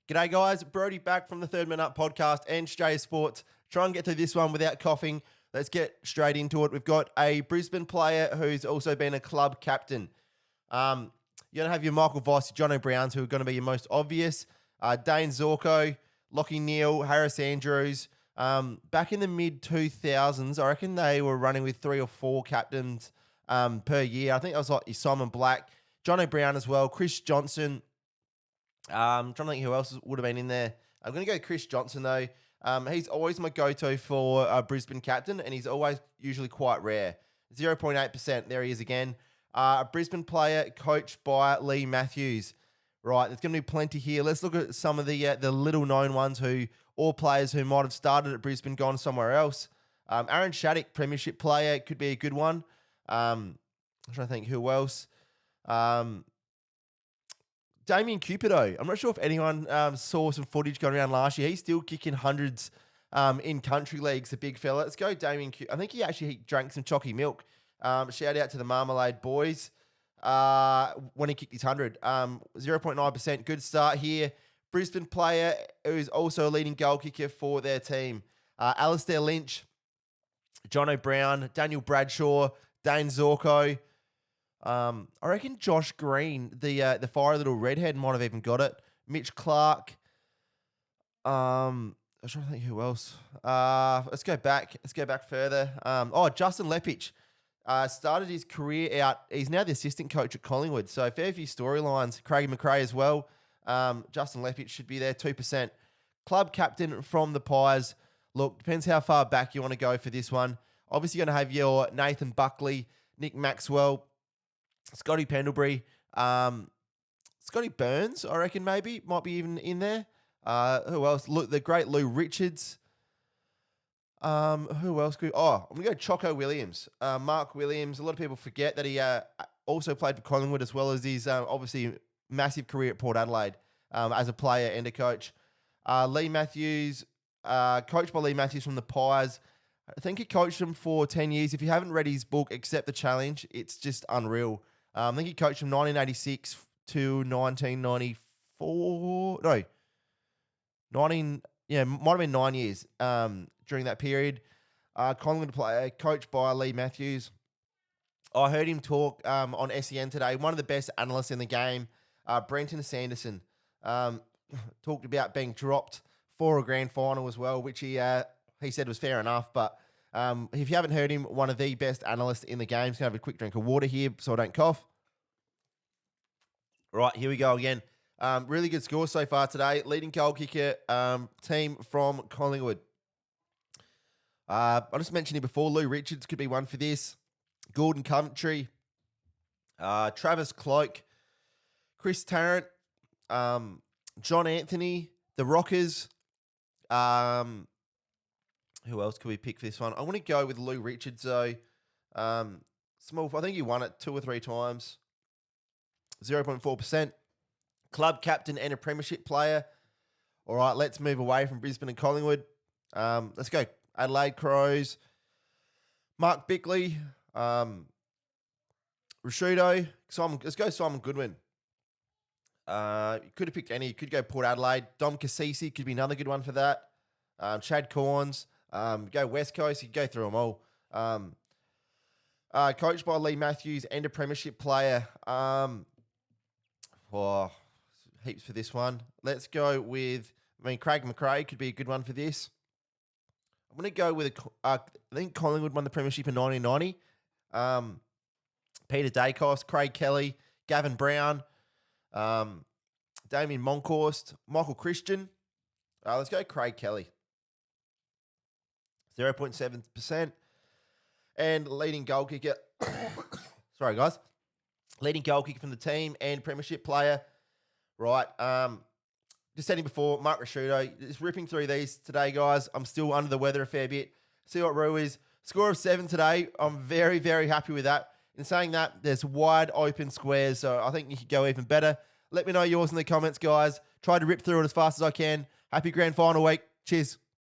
G'day guys, Brody back from the Third Man Up podcast and Australia Sports. Try and get through this one without coughing. Let's get straight into it. We've got a Brisbane player who's also been a club captain. You're going to have your Michael Voss, Jono Browns, who are going to be your most obvious. Dane Zorko, Lockie Neal, Harris Andrews. Back in the mid-2000s, I reckon they were running with 3 or 4 captains per year. I think that was like Simon Black, Jono Brown as well, Chris Johnson. I'm trying to think who else would have been in there. I'm going to go Chris Johnson, though. He's always my go-to for a Brisbane captain, and he's always usually quite rare. 0.8%. There he is again. A Brisbane player coached by Leigh Matthews. Right, there's going to be plenty here. Let's look at some of the little-known ones or players who might have started at Brisbane, gone somewhere else. Aaron Shattuck, premiership player, could be a good one. I'm trying to think who else. Damien Cupido. I'm not sure if anyone saw some footage going around last year. He's still kicking hundreds in country leagues, the big fella. Let's go Damien Cupido. I think he actually drank some chalky milk. Shout out to the Marmalade boys when he kicked his 100. 0.9%. Good start here. Brisbane player who's also a leading goal kicker for their team. Alistair Lynch, Jono Brown, Daniel Bradshaw, Dane Zorko. I reckon Josh Green, the fiery little redhead, might have even got it. Mitch Clark. I'm trying to think who else. Let's go back. Let's go back further. Justin Lepich started his career out. He's now the assistant coach at Collingwood. So fair few storylines. Craig McRae as well. Justin Lepich should be there. 2%. Club captain from the Pies. Look, depends how far back you want to go for this one. Obviously, going to have your Nathan Buckley, Nick Maxwell, Scotty Pendlebury, Scotty Burns, I reckon maybe, might be even in there. Who else? Look, the great Lou Richards. Who else could... I'm going to go Choco Williams. Mark Williams. A lot of people forget that he also played for Collingwood as well as his, obviously, massive career at Port Adelaide as a player and a coach. Leigh Matthews, coached by Leigh Matthews from the Pies. I think he coached him for 10 years. If you haven't read his book, Accept the Challenge, it's just unreal. I think he coached from 1986 to 1994. No, might have been 9 years during that period. Collingwood player, coached by Leigh Matthews. I heard him talk on SEN today. One of the best analysts in the game, Brenton Sanderson, talked about being dropped for a grand final as well, which he said was fair enough. But if you haven't heard him, one of the best analysts in the game. Just going to have a quick drink of water here so I don't cough. Right, here we go again. Really good score so far today. Leading goal kicker team from Collingwood. I just mentioned it before. Lou Richards could be one for this. Gordon Coventry. Travis Cloak. Chris Tarrant. John Anthony. The Rockers. Who else could we pick for this one? I want to go with Lou Richards, though. Small. I think he won it 2 or 3 times. 0.4%. Club captain and a premiership player. All right, let's move away from Brisbane and Collingwood. Let's go Adelaide Crows. Mark Bickley. Rashudo. Let's go Simon Goodwin. You could have picked any. You could go Port Adelaide. Dom Cassisi could be another good one for that. Chad Corns. Go West Coast. You could go through them all. Coached by Leigh Matthews and a premiership player. Heaps for this one. Let's go with, Craig McRae could be a good one for this. I'm going to go with, I think Collingwood won the premiership in 1990. Peter Dacos, Craig Kelly, Gavin Brown, Damien Monkhorst, Michael Christian. Let's go Craig Kelly. 0.7%. And leading goal kicker. Sorry, guys. Leading goal kicker from the team and premiership player. Right. Just said him before, Mark Rashudo. Just ripping through these today, guys. I'm still under the weather a fair bit. See what Roo is. Score of 7 today. I'm very, very happy with that. In saying that, there's wide open squares, so I think you could go even better. Let me know yours in the comments, guys. Try to rip through it as fast as I can. Happy grand final week. Cheers.